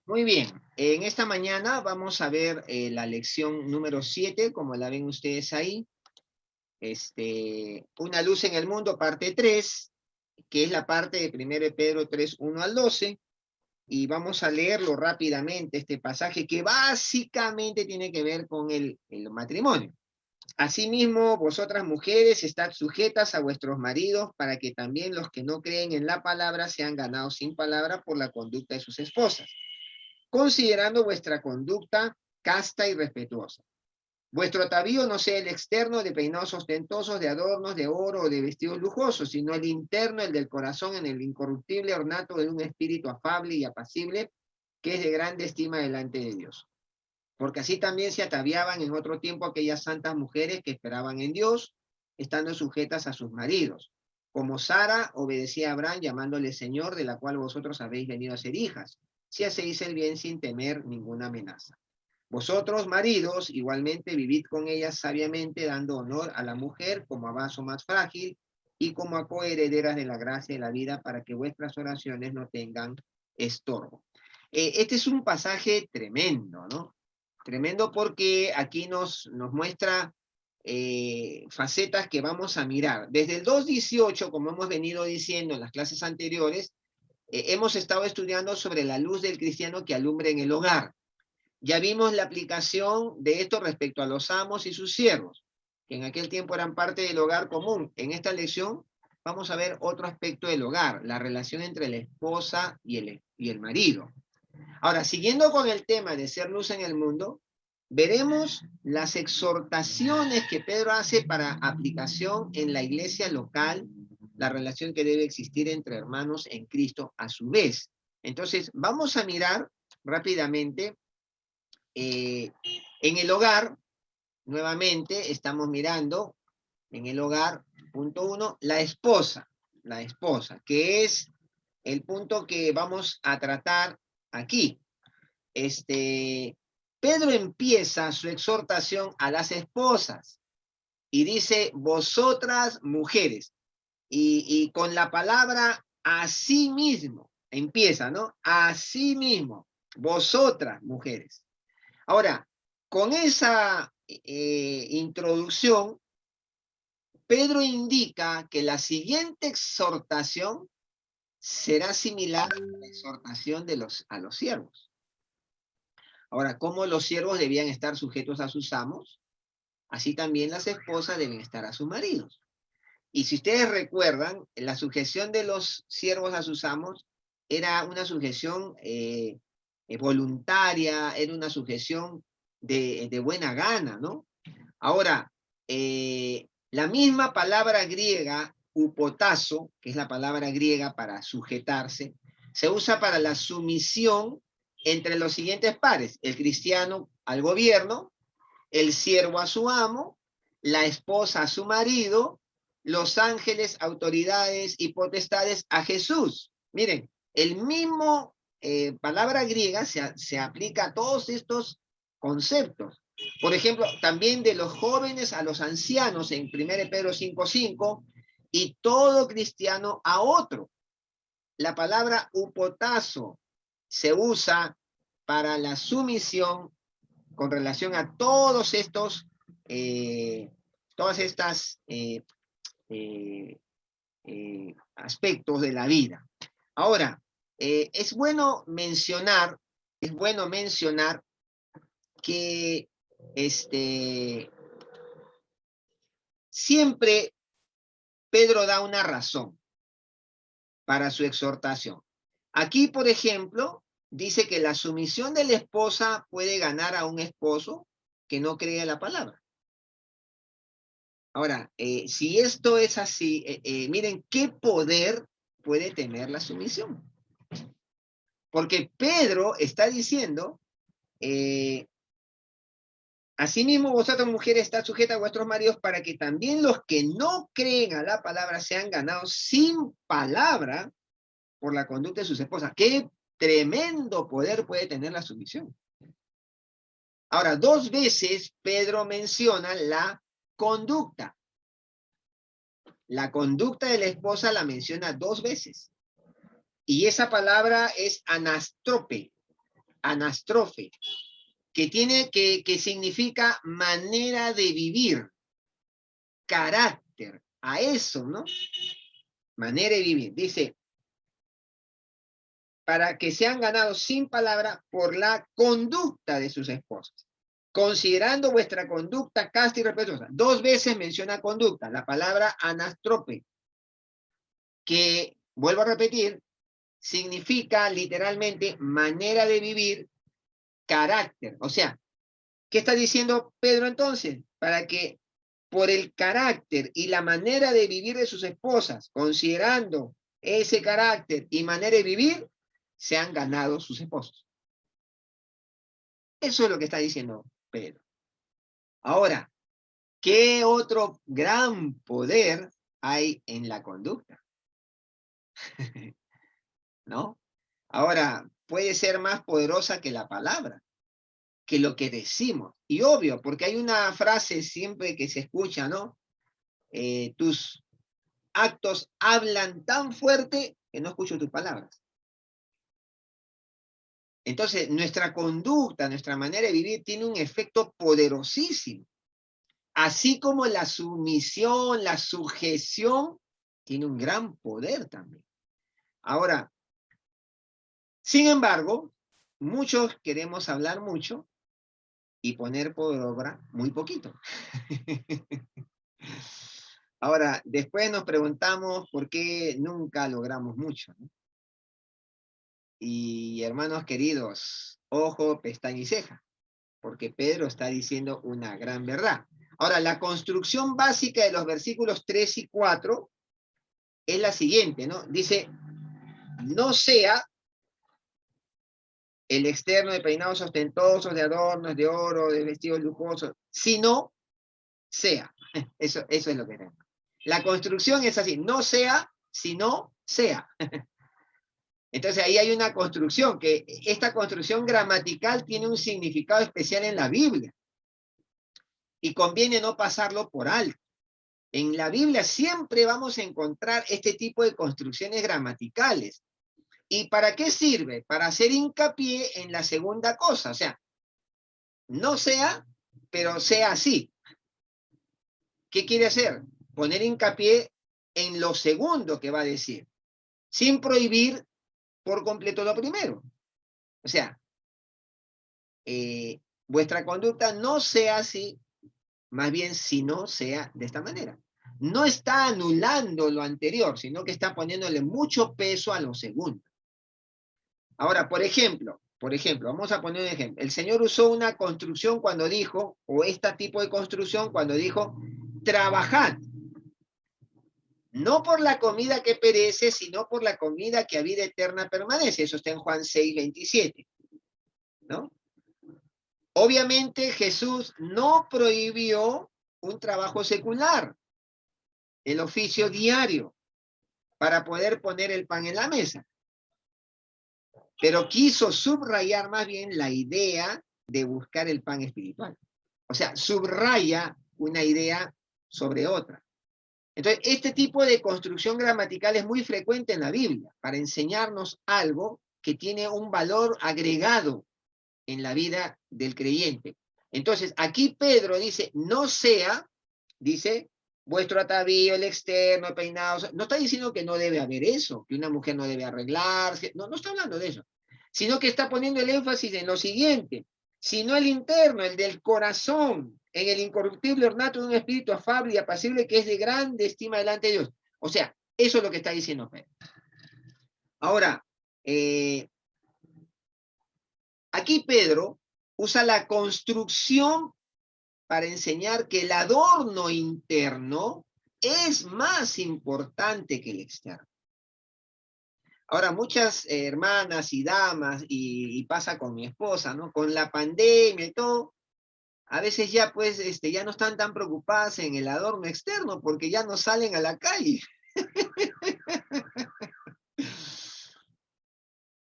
Muy bien, en esta mañana vamos a ver la lección número 7, como la ven ustedes ahí. Una luz en el mundo, parte 3, que es la parte de 1 de Pedro 3, 1 al 12. Y vamos a leerlo rápidamente, este pasaje que básicamente tiene que ver con el matrimonio. Asimismo, vosotras mujeres, estad sujetas a vuestros maridos, para que también los que no creen en la palabra sean ganados sin palabra por la conducta de sus esposas, considerando vuestra conducta casta y respetuosa. Vuestro atavío no sea el externo de peinados ostentosos, de adornos, de oro o de vestidos lujosos, sino el interno, el del corazón, en el incorruptible ornato de un espíritu afable y apacible, que es de grande estima delante de Dios. Porque así también se ataviaban en otro tiempo aquellas santas mujeres que esperaban en Dios, estando sujetas a sus maridos. Como Sara obedecía a Abraham llamándole Señor, de la cual vosotros habéis venido a ser hijas, si hacéis el bien sin temer ninguna amenaza. Vosotros, maridos, igualmente vivid con ellas sabiamente, dando honor a la mujer como a vaso más frágil y como a coherederas de la gracia y la vida, para que vuestras oraciones no tengan estorbo. Este es un pasaje tremendo, ¿no? Tremendo porque aquí nos muestra facetas que vamos a mirar. Desde el 2.18, como hemos venido diciendo en las clases anteriores, hemos estado estudiando sobre la luz del cristiano que alumbra en el hogar. Ya vimos la aplicación de esto respecto a los amos y sus siervos, que en aquel tiempo eran parte del hogar común. En esta lección vamos a ver otro aspecto del hogar, la relación entre la esposa y el marido. Ahora, siguiendo con el tema de ser luz en el mundo, veremos las exhortaciones que Pedro hace para aplicación en la iglesia local, la relación que debe existir entre hermanos en Cristo a su vez. Entonces, vamos a mirar rápidamente en el hogar. Nuevamente estamos mirando en el hogar, punto 1, la esposa, que es el punto que vamos a tratar aquí. Pedro empieza su exhortación a las esposas y dice, vosotras mujeres, y con la palabra así mismo, empieza, ¿no? Así mismo, vosotras mujeres. Ahora, con esa introducción, Pedro indica que la siguiente exhortación será similar a la exhortación a los siervos. Ahora, ¿cómo los siervos debían estar sujetos a sus amos? Así también las esposas deben estar a sus maridos. Y si ustedes recuerdan, la sujeción de los siervos a sus amos era una sujeción voluntaria, era una sujeción de buena gana, ¿no? Ahora, la misma palabra griega, upotazo, que es la palabra griega para sujetarse, se usa para la sumisión entre los siguientes pares: el cristiano al gobierno, el siervo a su amo, la esposa a su marido, los ángeles, autoridades y potestades a Jesús. Miren, el mismo palabra griega se aplica a todos estos conceptos. Por ejemplo, también de los jóvenes a los ancianos en 1 Pedro 5:5, y todo cristiano a otro. La palabra upotazo se usa para la sumisión con relación a todos estos, todas estas aspectos de la vida. Ahora, es bueno mencionar que siempre Pedro da una razón para su exhortación. Aquí, por ejemplo, dice que la sumisión de la esposa puede ganar a un esposo que no cree la palabra. Ahora, si esto es así, miren qué poder puede tener la sumisión. Porque Pedro está diciendo, asimismo vosotras mujeres estad sujetas a vuestros maridos, para que también los que no creen a la palabra sean ganados sin palabra por la conducta de sus esposas. Qué tremendo poder puede tener la sumisión. Ahora, 2 veces Pedro menciona la conducta. La conducta de la esposa la menciona 2 veces. Y esa palabra es anastrope. anastrofe, que significa manera de vivir, carácter, a eso, ¿no? Manera de vivir. Dice, para que sean ganados sin palabra por la conducta de sus esposas, considerando vuestra conducta casta y respetuosa. 2 veces menciona conducta, la palabra anastrope, que, vuelvo a repetir, significa literalmente manera de vivir, carácter. O sea, ¿qué está diciendo Pedro entonces? Para que por el carácter y la manera de vivir de sus esposas, considerando ese carácter y manera de vivir, se han ganado sus esposos. Eso es lo que está diciendo Pedro. Ahora, ¿qué otro gran poder hay en la conducta? ¿No? Ahora, puede ser más poderosa que la palabra, que lo que decimos. Y obvio, porque hay una frase siempre que se escucha, ¿no? Tus actos hablan tan fuerte que no escucho tus palabras. Entonces, nuestra conducta, nuestra manera de vivir tiene un efecto poderosísimo. Así como la sumisión, la sujeción, tiene un gran poder también. Ahora, sin embargo, muchos queremos hablar mucho y poner por obra muy poquito. Ahora, después nos preguntamos por qué nunca logramos mucho, ¿no? Y hermanos queridos, ojo, pestaña y ceja, porque Pedro está diciendo una gran verdad. Ahora, la construcción básica de los versículos 3 y 4 es la siguiente, ¿no? Dice, no sea el externo de peinados ostentosos, de adornos, de oro, de vestidos lujosos, sino sea. Eso es lo que tenemos. La construcción es así, no sea, sino sea. Entonces ahí hay una construcción, que esta construcción gramatical tiene un significado especial en la Biblia. Y conviene no pasarlo por alto. En la Biblia siempre vamos a encontrar este tipo de construcciones gramaticales. ¿Y para qué sirve? Para hacer hincapié en la segunda cosa. O sea, no sea, pero sea así. ¿Qué quiere hacer? Poner hincapié en lo segundo que va a decir, sin prohibir por completo lo primero. O sea, vuestra conducta no sea así, más bien si no sea de esta manera. No está anulando lo anterior, sino que está poniéndole mucho peso a lo segundo. Ahora, por ejemplo, vamos a poner un ejemplo. El Señor usó una construcción cuando dijo, o este tipo de construcción cuando dijo, trabajad. No por la comida que perece, sino por la comida que a vida eterna permanece. Eso está en Juan 6:27, ¿no? Obviamente Jesús no prohibió un trabajo secular, el oficio diario, para poder poner el pan en la mesa. Pero quiso subrayar más bien la idea de buscar el pan espiritual. O sea, subraya una idea sobre otra. Entonces, este tipo de construcción gramatical es muy frecuente en la Biblia para enseñarnos algo que tiene un valor agregado en la vida del creyente. Entonces, aquí Pedro dice, no sea, dice, vuestro atavío, el externo, peinados. No está diciendo que no debe haber eso, que una mujer no debe arreglarse. No, no está hablando de eso. Sino que está poniendo el énfasis en lo siguiente, sino el interno, el del corazón, en el incorruptible ornato de un espíritu afable y apacible que es de grande estima delante de Dios. O sea, eso es lo que está diciendo Pedro. Ahora, aquí Pedro usa la construcción para enseñar que el adorno interno es más importante que el externo. Ahora, muchas hermanas y damas, y pasa con mi esposa, ¿no? Con la pandemia y todo, a veces ya pues ya no están tan preocupadas en el adorno externo porque ya no salen a la calle.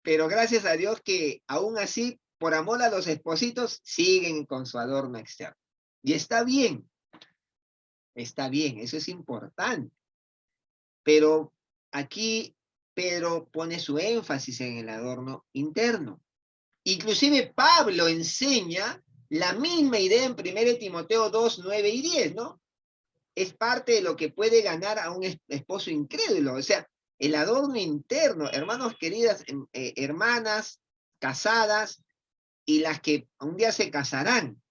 Pero gracias a Dios que aún así, por amor a los espositos, siguen con su adorno externo. Y está bien, eso es importante. Pero aquí Pedro pone su énfasis en el adorno interno. Inclusive Pablo enseña la misma idea en 1 Timoteo 2, 9 y 10, ¿no? Es parte de lo que puede ganar a un esposo incrédulo. O sea, el adorno interno, hermanos queridas, hermanas casadas y las que un día se casarán.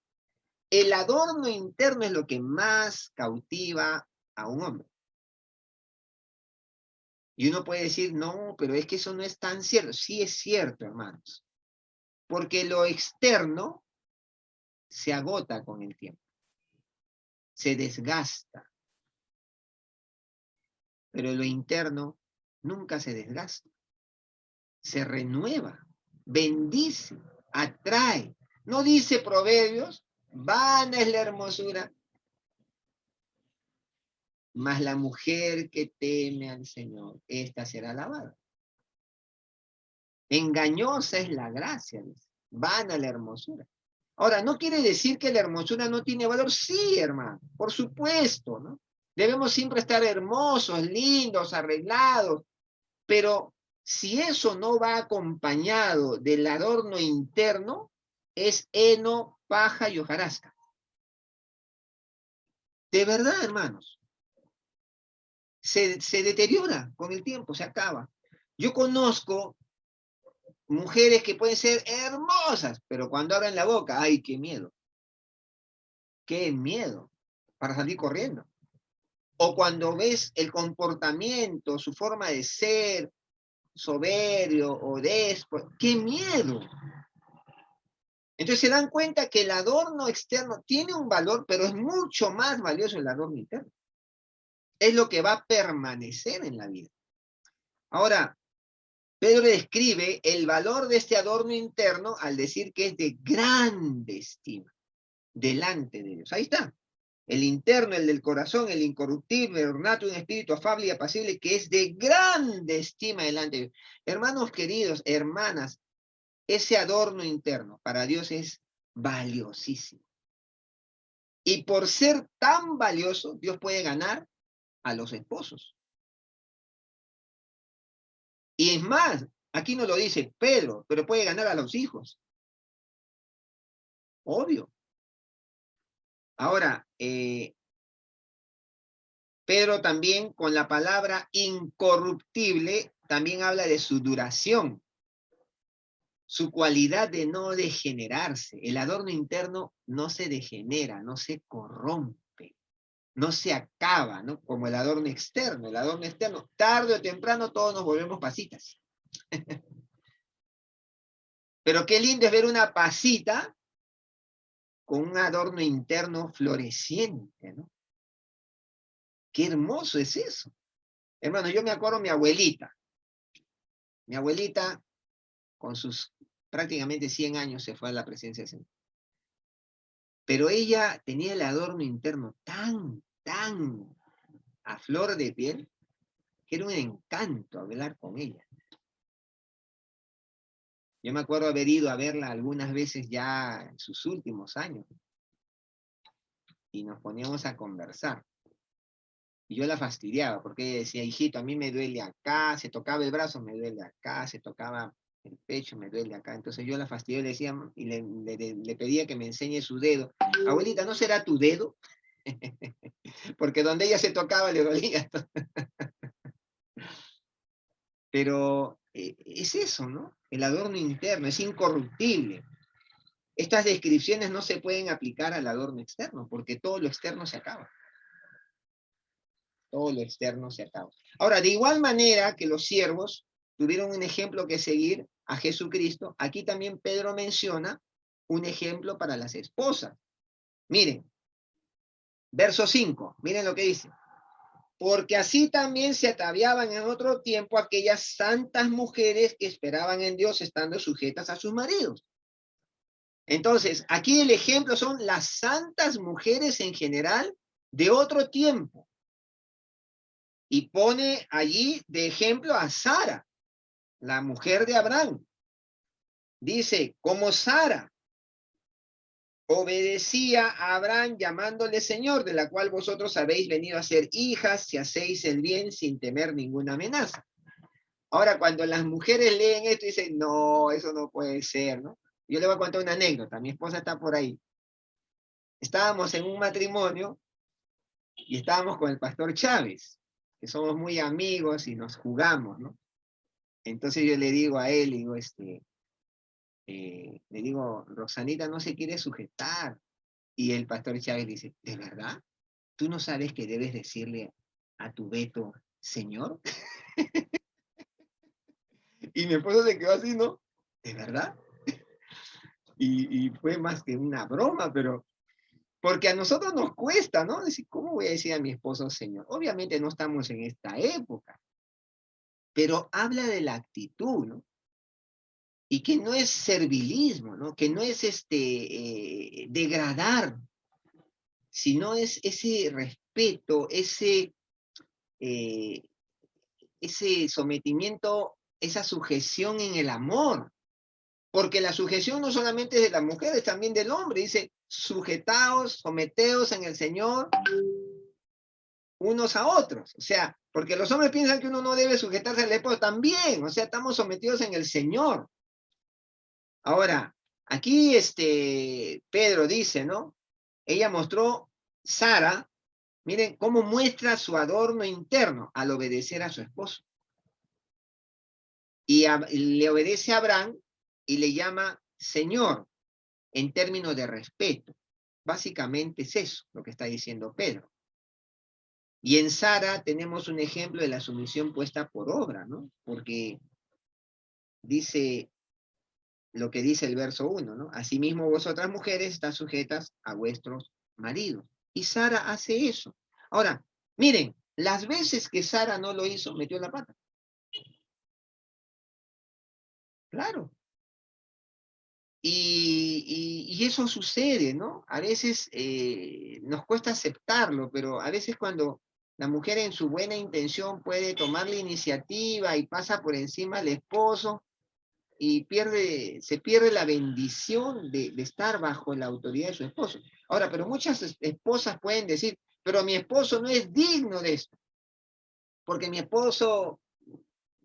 El adorno interno es lo que más cautiva a un hombre. Y uno puede decir, no, pero es que eso no es tan cierto. Sí es cierto, hermanos. Porque lo externo se agota con el tiempo. Se desgasta. Pero lo interno nunca se desgasta. Se renueva, bendice, atrae. No dice Proverbios, vana es la hermosura, mas la mujer que teme al Señor, esta será alabada. Engañosa es la gracia, dice. Vana la hermosura. Ahora, no quiere decir que la hermosura no tiene valor. Sí, hermano, por supuesto, ¿no? Debemos siempre estar hermosos, lindos, arreglados, pero si eso no va acompañado del adorno interno, es heno, paja y hojarasca. De verdad, hermanos. Se deteriora con el tiempo, se acaba. Yo conozco mujeres que pueden ser hermosas, pero cuando abren la boca, ¡ay, qué miedo! ¡Qué miedo! Para salir corriendo. O cuando ves el comportamiento, su forma de ser, soberbio o déspota, ¡qué miedo! Entonces se dan cuenta que el adorno externo tiene un valor, pero es mucho más valioso el adorno interno. Es lo que va a permanecer en la vida. Ahora, Pedro describe el valor de este adorno interno al decir que es de grande estima delante de Dios. Ahí está. El interno, el del corazón, el incorruptible, el ornato, un espíritu afable y apacible que es de grande estima delante de Dios. Hermanos queridos, hermanas, ese adorno interno para Dios es valiosísimo. Y por ser tan valioso, Dios puede ganar a los esposos. Y es más, aquí no lo dice Pedro, pero puede ganar a los hijos. Obvio. Ahora, Pedro también con la palabra incorruptible también habla de su duración, su cualidad de no degenerarse. El adorno interno no se degenera, no se corrompe, no se acaba, ¿no? Como el adorno externo. El adorno externo, tarde o temprano todos nos volvemos pasitas. Pero qué lindo es ver una pasita con un adorno interno floreciente, ¿no? Qué hermoso es eso. Hermano, yo me acuerdo de mi abuelita. Mi abuelita, con sus prácticamente 100 años, se fue a la presencia del Señor. Pero ella tenía el adorno interno tan a flor de piel, que era un encanto hablar con ella. Yo me acuerdo haber ido a verla algunas veces ya en sus últimos años. Y nos poníamos a conversar. Y yo la fastidiaba, porque ella decía, hijito, a mí me duele acá, se tocaba el brazo, me duele acá, se tocaba el pecho, me duele acá. Entonces yo la fastidiaba y le decía, y le pedía que me enseñe su dedo. Abuelita, ¿no será tu dedo? Porque donde ella se tocaba le dolía. Pero es eso, ¿no? El adorno interno, es incorruptible. Estas descripciones no se pueden aplicar al adorno externo, porque todo lo externo se acaba. Todo lo externo se acaba. Ahora, de igual manera que los siervos tuvieron un ejemplo que seguir a Jesucristo, aquí también Pedro menciona un ejemplo para las esposas. Miren, verso 5, miren lo que dice. Porque así también se ataviaban en otro tiempo aquellas santas mujeres que esperaban en Dios estando sujetas a sus maridos. Entonces, aquí el ejemplo son las santas mujeres en general de otro tiempo. Y pone allí de ejemplo a Sara, la mujer de Abraham. Dice, como Sara obedecía a Abraham llamándole Señor, de la cual vosotros habéis venido a ser hijas si hacéis el bien sin temer ninguna amenaza. Ahora, cuando las mujeres leen esto, dicen, no, eso no puede ser, ¿no? Yo le voy a contar una anécdota, mi esposa está por ahí. Estábamos en un matrimonio y estábamos con el pastor Chávez, que somos muy amigos y nos jugamos, ¿no? Entonces yo le digo a él, le digo, Roxanita no se quiere sujetar. Y el pastor Chávez dice, ¿de verdad? ¿Tú no sabes que debes decirle a tu Beto, Señor? Y mi esposo se quedó así, ¿no? ¿De verdad? Y fue más que una broma, pero porque a nosotros nos cuesta, ¿no? Decir, ¿cómo voy a decir a mi esposo Señor? Obviamente no estamos en esta época, pero habla de la actitud, ¿no? Y que no es servilismo, ¿no? Que no es degradar, sino es ese respeto, eh, ese sometimiento, esa sujeción en el amor. Porque la sujeción no solamente es de las mujeres, también del hombre. Dice, sujetaos, someteos en el Señor unos a otros. O sea, porque los hombres piensan que uno no debe sujetarse al esposo también. O sea, estamos sometidos en el Señor. Ahora, aquí Pedro dice, ¿no? Ella mostró, Sara, miren cómo muestra su adorno interno al obedecer a su esposo. Y le obedece a Abraham y le llama Señor en términos de respeto. Básicamente es eso lo que está diciendo Pedro. Y en Sara tenemos un ejemplo de la sumisión puesta por obra, ¿no? Porque dice lo que dice el verso 1, ¿no? Asimismo vosotras mujeres están sujetas a vuestros maridos. Y Sara hace eso. Ahora, miren, las veces que Sara no lo hizo, metió la pata. Claro. Y eso sucede, ¿no? A veces nos cuesta aceptarlo, pero a veces cuando la mujer en su buena intención puede tomar la iniciativa y pasa por encima al esposo y se pierde la bendición de estar bajo la autoridad de su esposo. Ahora, pero muchas esposas pueden decir, pero mi esposo no es digno de esto, porque mi esposo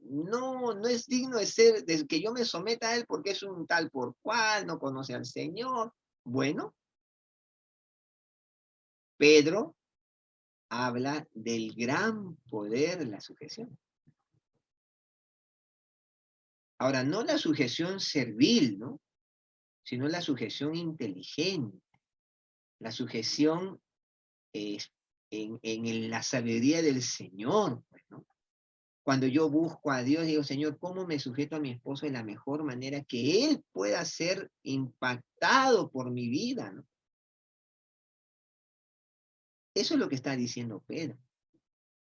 no es digno de que yo me someta a él porque es un tal por cual, no conoce al Señor. Bueno, Pedro habla del gran poder de la sujeción. Ahora, no la sujeción servil, ¿no? Sino la sujeción inteligente, la sujeción en la sabiduría del Señor, pues, ¿no? Cuando yo busco a Dios, digo, Señor, ¿cómo me sujeto a mi esposo de la mejor manera que él pueda ser impactado por mi vida, ¿no? Eso es lo que está diciendo Pedro.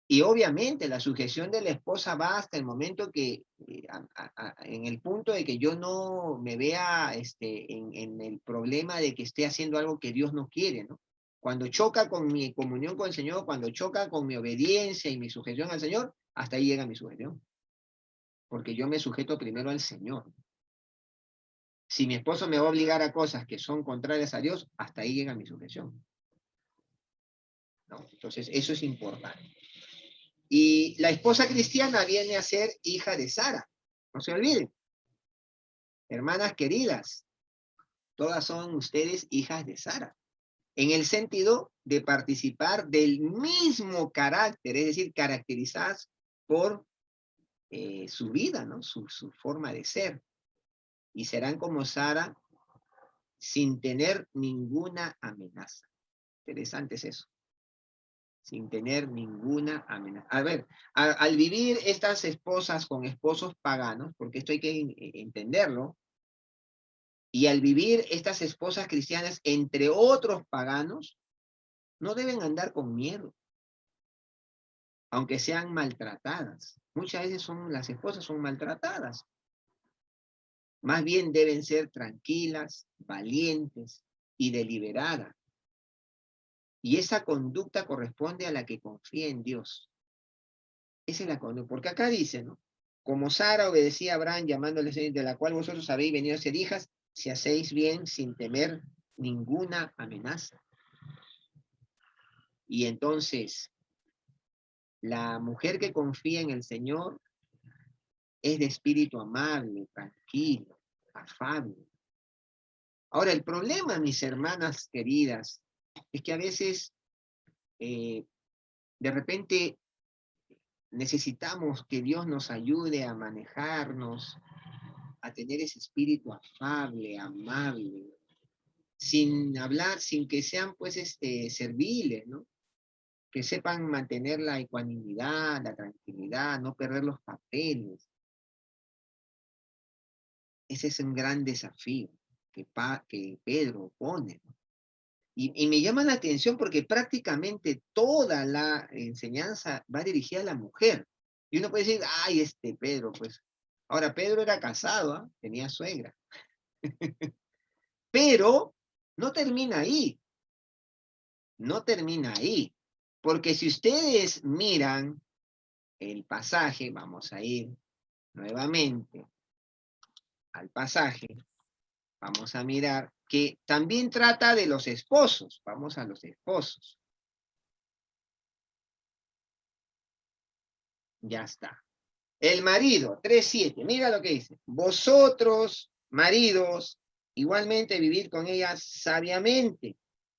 Y obviamente la sujeción de la esposa va hasta el momento que, en el punto de que yo no me vea en el problema de que esté haciendo algo que Dios no quiere, ¿no? Cuando choca con mi comunión con el Señor, cuando choca con mi obediencia y mi sujeción al Señor, hasta ahí llega mi sujeción. Porque yo me sujeto primero al Señor. Si mi esposo me va a obligar a cosas que son contrarias a Dios, hasta ahí llega mi sujeción, ¿no? Entonces, eso es importante. Y la esposa cristiana viene a ser hija de Sara. No se olviden. Hermanas queridas, todas son ustedes hijas de Sara. En el sentido de participar del mismo carácter, es decir, caracterizadas por su vida, ¿no? Su forma de ser. Y serán como Sara sin tener ninguna amenaza. Interesante es eso. Sin tener ninguna amenaza. A ver, al vivir estas esposas con esposos paganos, porque esto hay que entenderlo, y al vivir estas esposas cristianas entre otros paganos, no deben andar con miedo, aunque sean maltratadas. Muchas veces las esposas son maltratadas. Más bien deben ser tranquilas, valientes y deliberadas. Y esa conducta corresponde a la que confía en Dios. Esa es la conducta. Porque acá dice, ¿no? Como Sara obedecía a Abraham llamándole Señor, de la cual vosotros habéis venido a ser hijas, si hacéis bien sin temer ninguna amenaza. Y entonces, la mujer que confía en el Señor es de espíritu amable, tranquilo, afable. Ahora, el problema, mis hermanas queridas, es que a veces, de repente, necesitamos que Dios nos ayude a manejarnos, a tener ese espíritu afable, amable, sin hablar, sin que sean, pues, serviles, ¿no? Que sepan mantener la ecuanimidad, la tranquilidad, no perder los papeles. Ese es un gran desafío que Pedro pone, ¿no? Y me llama la atención porque prácticamente toda la enseñanza va dirigida a la mujer. Y uno puede decir, ay, Pedro, pues. Ahora, Pedro era casado, ¿ah? Tenía suegra. Pero no termina ahí, no termina ahí. Porque si ustedes miran el pasaje, vamos a ir nuevamente al pasaje, vamos a mirar que también trata de los esposos. Vamos a los esposos. Ya está. El marido, 3:7, mira lo que dice. Vosotros, maridos, igualmente vivid con ellas sabiamente,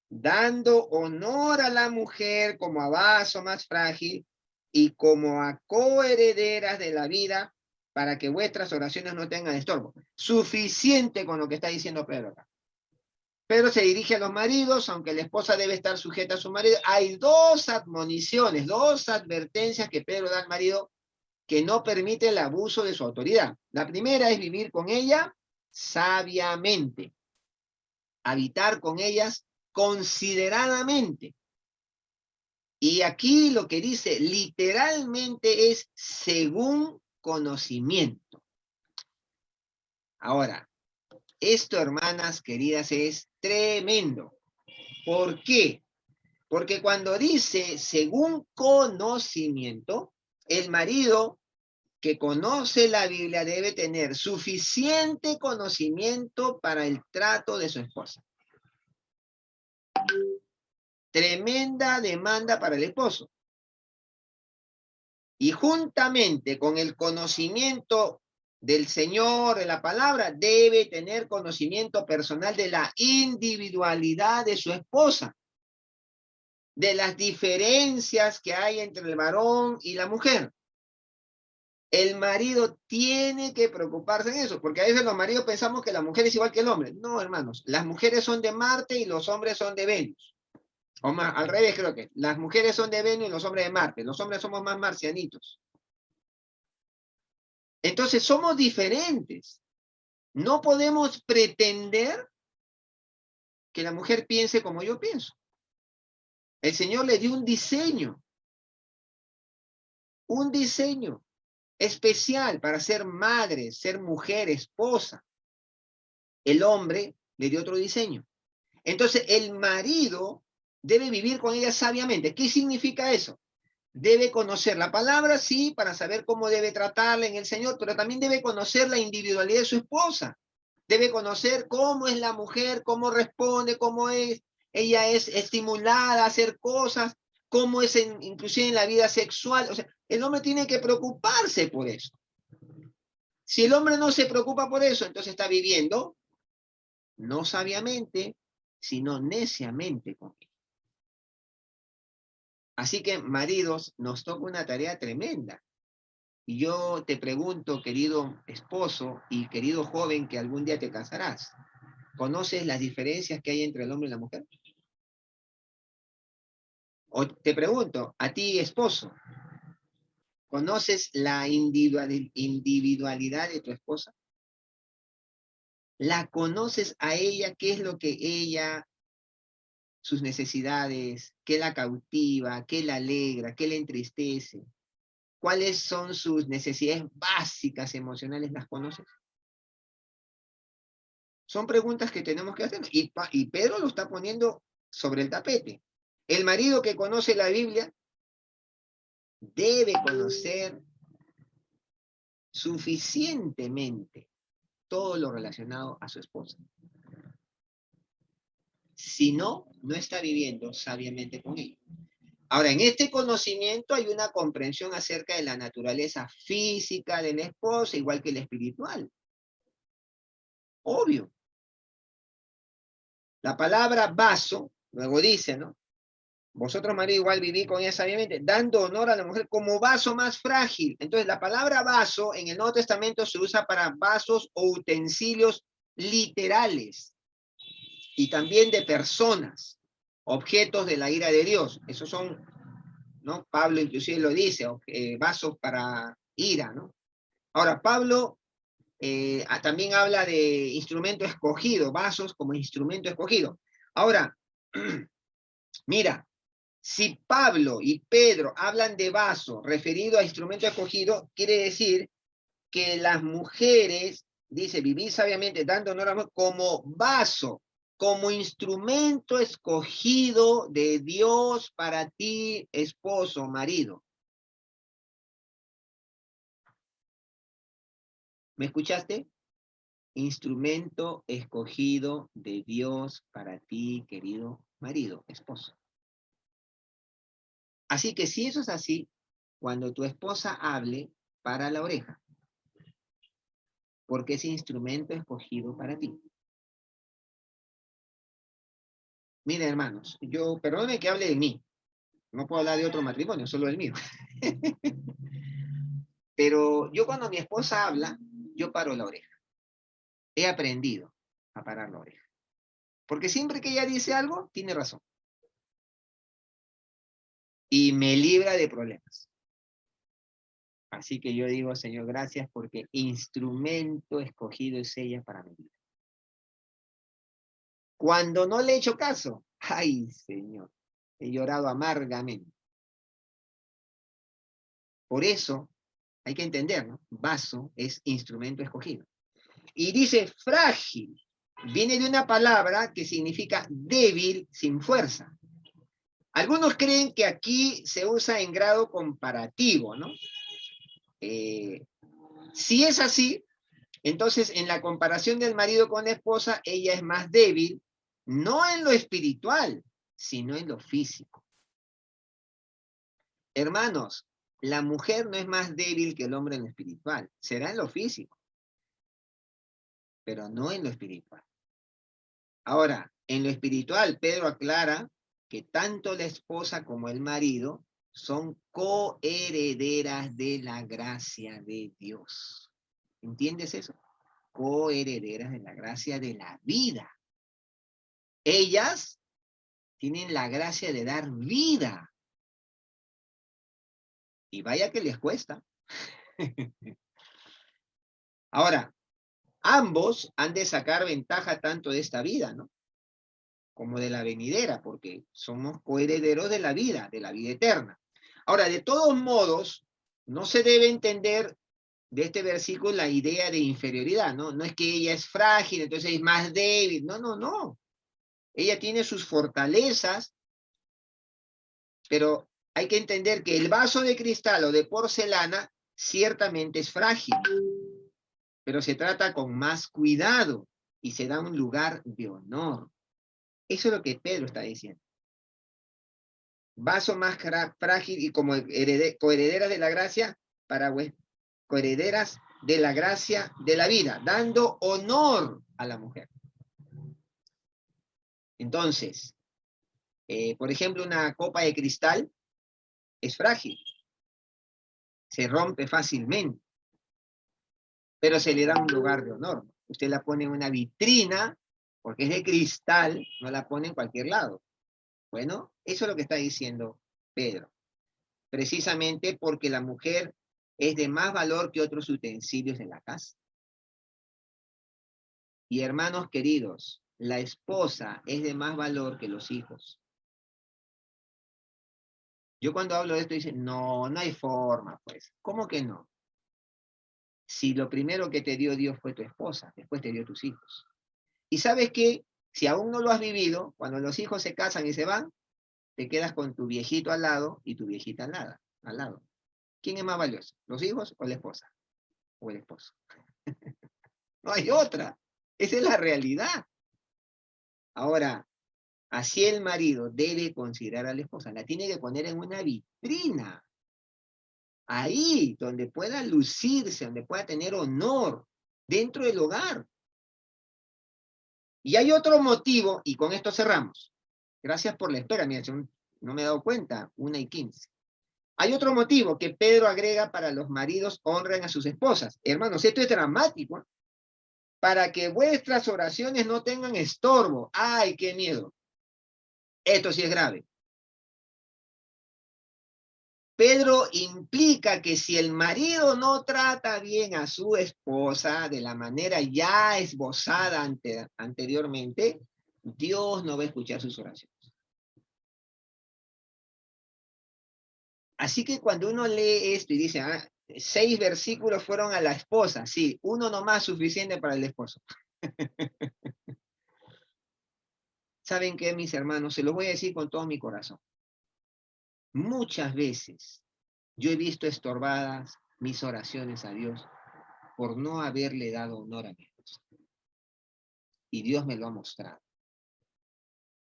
dando honor a la mujer como a vaso más frágil y como a coherederas de la vida, para que vuestras oraciones no tengan estorbo. Suficiente con lo que está diciendo Pedro acá. Pedro se dirige a los maridos, aunque la esposa debe estar sujeta a su marido. Hay dos admoniciones, dos advertencias que Pedro da al marido que no permite el abuso de su autoridad. La primera es vivir con ella sabiamente, habitar con ellas consideradamente. Y aquí lo que dice literalmente es según conocimiento. Ahora, esto, hermanas queridas, es tremendo. ¿Por qué? Porque cuando dice según conocimiento, el marido que conoce la Biblia debe tener suficiente conocimiento para el trato de su esposa. Tremenda demanda para el esposo. Y juntamente con el conocimiento del Señor, de la palabra, debe tener conocimiento personal de la individualidad de su esposa, de las diferencias que hay entre el varón y la mujer. El marido tiene que preocuparse en eso, porque a veces los maridos pensamos que la mujer es igual que el hombre. No, hermanos, las mujeres son de Marte y los hombres son de Venus. O más, al revés creo que. Las mujeres son de Venus y los hombres de Marte. Los hombres somos más marcianitos. Entonces somos diferentes. No podemos pretender que la mujer piense como yo pienso. El Señor le dio un diseño especial para ser madre, ser mujer, esposa. El hombre le dio otro diseño. Entonces, el marido debe vivir con ella sabiamente. ¿Qué significa eso? Debe conocer la palabra, sí, para saber cómo debe tratarla en el Señor, pero también debe conocer la individualidad de su esposa. Debe conocer cómo es la mujer, cómo responde, cómo es. Ella es estimulada a hacer cosas, cómo es inclusive en la vida sexual. O sea, el hombre tiene que preocuparse por eso. Si el hombre no se preocupa por eso, entonces está viviendo no sabiamente, sino neciamente con él. Así que, maridos, nos toca una tarea tremenda. Y yo te pregunto, querido esposo y querido joven que algún día te casarás, ¿conoces las diferencias que hay entre el hombre y la mujer? O te pregunto, a ti, esposo, ¿conoces la individualidad de tu esposa? ¿La conoces a ella? ¿Qué es lo que ella, sus necesidades, qué la cautiva, qué la alegra, qué le entristece? ¿Cuáles son sus necesidades básicas emocionales? ¿Las conoces? Son preguntas que tenemos que hacer. Y Pedro lo está poniendo sobre el tapete. El marido que conoce la Biblia debe conocer suficientemente todo lo relacionado a su esposa. Si no, no está viviendo sabiamente con ella. Ahora, en este conocimiento hay una comprensión acerca de la naturaleza física de la esposa, igual que la espiritual. Obvio. La palabra vaso, luego dice, ¿no? Vosotros, marido, igual viví con ella sabiamente, dando honor a la mujer como vaso más frágil. Entonces, la palabra vaso en el Nuevo Testamento se usa para vasos o utensilios literales y también de personas, objetos de la ira de Dios. Esos son, ¿no? Pablo inclusive lo dice, vasos para ira, ¿no? Ahora, Pablo también habla de instrumento escogido, vasos como instrumento escogido. Ahora, mira, si Pablo y Pedro hablan de vaso referido a instrumento escogido, quiere decir que las mujeres, dice, vivir sabiamente dando honor a la mujer como vaso, como instrumento escogido de Dios para ti, esposo, marido. ¿Me escuchaste? Instrumento escogido de Dios para ti, querido marido, esposo. Así que si eso es así, cuando tu esposa hable, para la oreja, porque es instrumento escogido para ti. Mira, hermanos, yo, perdone que hable de mí, no puedo hablar de otro matrimonio, solo del mío. Pero yo cuando mi esposa habla, yo paro la oreja. He aprendido a parar la oreja. Porque siempre que ella dice algo, tiene razón. Y me libra de problemas. Así que yo digo, Señor, gracias porque instrumento escogido es ella para mi vida. Cuando no le he hecho caso, ay, Señor, he llorado amargamente. Por eso hay que entender, ¿no? Vaso es instrumento escogido. Y dice frágil. Viene de una palabra que significa débil, sin fuerza. Algunos creen que aquí se usa en grado comparativo, ¿no? Si es así, entonces en la comparación del marido con la esposa, ella es más débil, no en lo espiritual, sino en lo físico. Hermanos, la mujer no es más débil que el hombre en lo espiritual, será en lo físico, pero no en lo espiritual. Ahora, en lo espiritual, Pedro aclara que tanto la esposa como el marido son coherederas de la gracia de Dios. ¿Entiendes eso? Coherederas de la gracia de la vida. Ellas tienen la gracia de dar vida. Y vaya que les cuesta. Ahora, ambos han de sacar ventaja tanto de esta vida, ¿no? Como de la venidera, porque somos coherederos de la vida eterna. Ahora, de todos modos, no se debe entender de este versículo la idea de inferioridad, ¿no? No es que ella es frágil, entonces es más débil. No, no, no. Ella tiene sus fortalezas, pero hay que entender que el vaso de cristal o de porcelana ciertamente es frágil, pero se trata con más cuidado y se da un lugar de honor. Eso es lo que Pedro está diciendo. Vaso más frágil y como coherederas de la gracia, coherederas de la gracia de la vida, dando honor a la mujer. Entonces, por ejemplo, una copa de cristal es frágil, se rompe fácilmente, pero se le da un lugar de honor. Usted la pone en una vitrina, porque es de cristal, no la pone en cualquier lado. Bueno, eso es lo que está diciendo Pedro. Precisamente porque la mujer es de más valor que otros utensilios en la casa. Y hermanos queridos, la esposa es de más valor que los hijos. Yo cuando hablo de esto dicen, no, no hay forma, pues. ¿Cómo que no? Si lo primero que te dio Dios fue tu esposa, después te dio tus hijos. Y sabes qué, si aún no lo has vivido, cuando los hijos se casan y se van, te quedas con tu viejito al lado y tu viejita al lado. ¿Quién es más valioso? ¿Los hijos o la esposa? O el esposo. No hay otra. Esa es la realidad. Ahora, así el marido debe considerar a la esposa. La tiene que poner en una vitrina. Ahí, donde pueda lucirse, donde pueda tener honor dentro del hogar. Y hay otro motivo, y con esto cerramos. Gracias por la espera, mira, yo no me he dado cuenta, 1:15. Hay otro motivo que Pedro agrega para los maridos honren a sus esposas. Hermanos, esto es dramático, ¿eh? Para que vuestras oraciones no tengan estorbo. ¡Ay, qué miedo! Esto sí es grave. Pedro implica que si el marido no trata bien a su esposa de la manera ya esbozada anteriormente, Dios no va a escuchar sus oraciones. Así que cuando uno lee esto y dice, 6 versículos fueron a la esposa, sí, uno nomás suficiente para el esposo. ¿Saben qué, mis hermanos? Se los voy a decir con todo mi corazón. Muchas veces yo he visto estorbadas mis oraciones a Dios por no haberle dado honor a mi esposa. Y Dios me lo ha mostrado.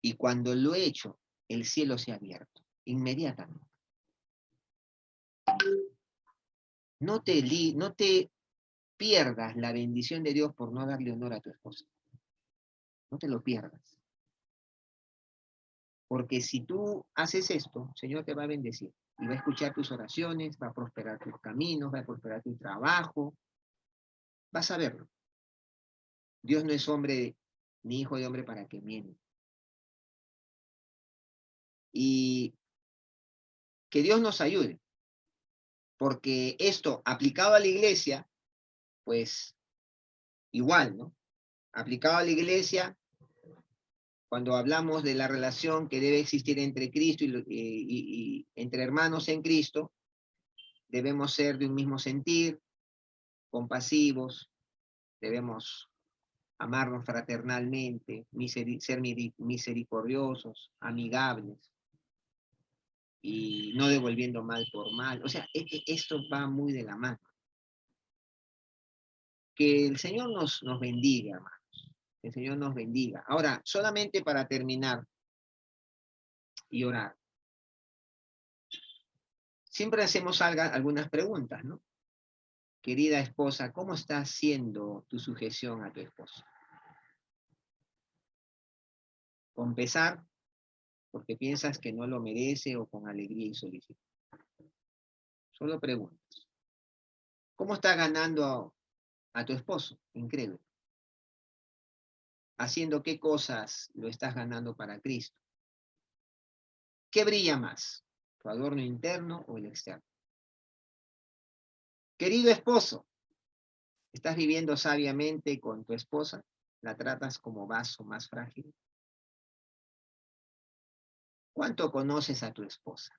Y cuando lo he hecho, el cielo se ha abierto, inmediatamente. No te pierdas la bendición de Dios por no darle honor a tu esposa. No te lo pierdas. Porque si tú haces esto, el Señor te va a bendecir. Y va a escuchar tus oraciones, va a prosperar tus caminos, va a prosperar tu trabajo. Vas a verlo. Dios no es hombre, ni hijo de hombre para que miente. Y que Dios nos ayude. Porque esto, aplicado a la iglesia, pues igual, ¿no? Aplicado a la iglesia, cuando hablamos de la relación que debe existir entre Cristo y entre hermanos en Cristo, debemos ser de un mismo sentir, compasivos, debemos amarnos fraternalmente, ser misericordiosos, amigables, y no devolviendo mal por mal. O sea, esto va muy de la mano. Que el Señor nos bendiga, hermanos. Que el Señor nos bendiga. Ahora, solamente para terminar y orar. Siempre hacemos algunas preguntas, ¿no? Querida esposa, ¿cómo está haciendo tu sujeción a tu esposo? ¿Con pesar, porque piensas que no lo merece, o con alegría y solicitud? Solo preguntas. ¿Cómo está ganando a tu esposo? Increíble. ¿Haciendo qué cosas lo estás ganando para Cristo? ¿Qué brilla más? ¿Tu adorno interno o el externo? Querido esposo, ¿estás viviendo sabiamente con tu esposa? ¿La tratas como vaso más frágil? ¿Cuánto conoces a tu esposa?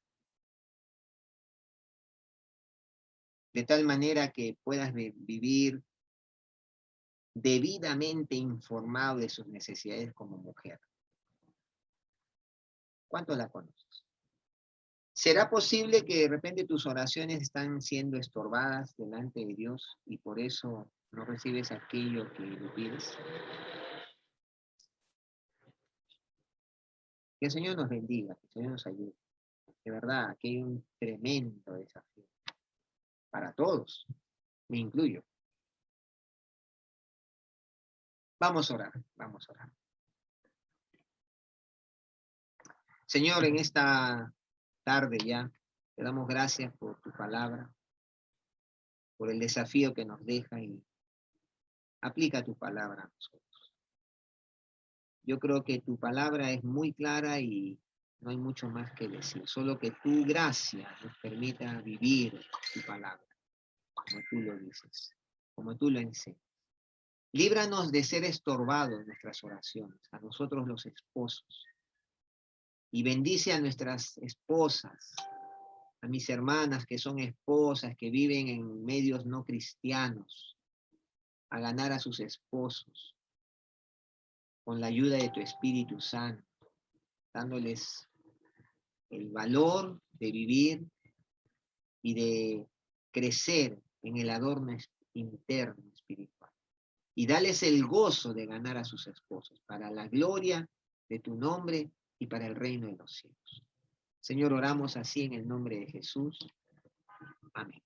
De tal manera que puedas vivir debidamente informado de sus necesidades como mujer. ¿Cuánto la conoces? ¿Será posible que de repente tus oraciones están siendo estorbadas delante de Dios y por eso no recibes aquello que le pides? Que el Señor nos bendiga, que el Señor nos ayude. De verdad, aquí hay un tremendo desafío para todos, me incluyo. Vamos a orar, vamos a orar. Señor, en esta tarde ya, te damos gracias por tu palabra, por el desafío que nos deja, y aplica tu palabra a nosotros. Yo creo que tu palabra es muy clara y no hay mucho más que decir, solo que tu gracia nos permita vivir tu palabra, como tú lo dices, como tú lo enseñas. Líbranos de ser estorbados en nuestras oraciones, a nosotros los esposos, y bendice a nuestras esposas, a mis hermanas que son esposas, que viven en medios no cristianos, a ganar a sus esposos, con la ayuda de tu Espíritu Santo, dándoles el valor de vivir y de crecer en el adorno interno espiritual. Y dales el gozo de ganar a sus esposos, para la gloria de tu nombre y para el reino de los cielos. Señor, oramos así en el nombre de Jesús. Amén.